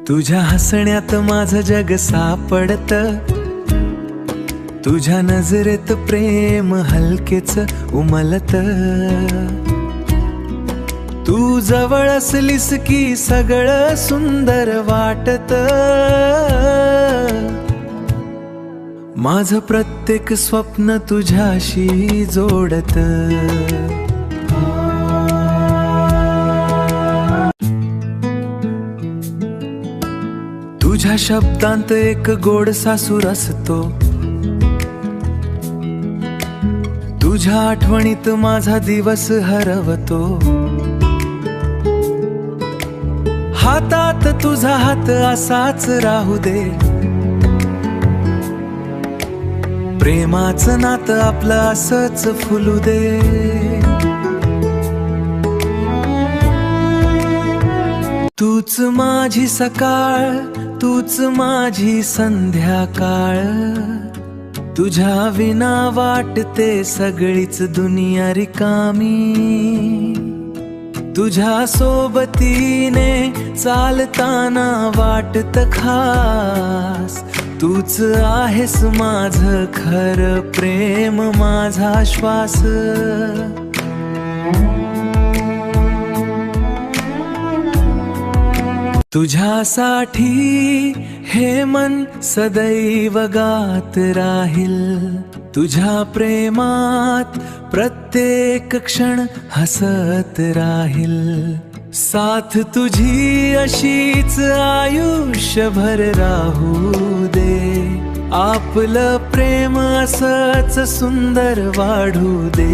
तुझ्या हसण्यात माझं जग सापडत, तुझ्या नजरेत प्रेम हलकेच उमलत. तू जवळ असलीस की सगळं सुंदर वाटत. माझं प्रत्येक स्वप्न तुझ्याशी जोडत. तुझ्या शब्दांत एक गोडसा सूर असतो, तुझ्या आठवणीत माझा दिवस हरवतो. हातात तुझा हात असाच राहू दे, प्रेमाचं नातं आपलं असंच फुलू दे. तूच माझी सकाळ, तूच माझी संध्याकाळ. तुझ्या विना वाटते सगळीच दुनिया रिकामी. तुझ्या सोबतीने चालताना वाटत खास. तूच आहेस माझं खरं प्रेम, माझा श्वास. तुझ्यासाठी हे मन सदैव गात राहील. तुझ्या प्रेमात प्रत्येक क्षण हसत राहील. साथ तुझी अशीच आयुष्यभर राहू दे. आपलं प्रेम असंच सुंदर वाढू दे.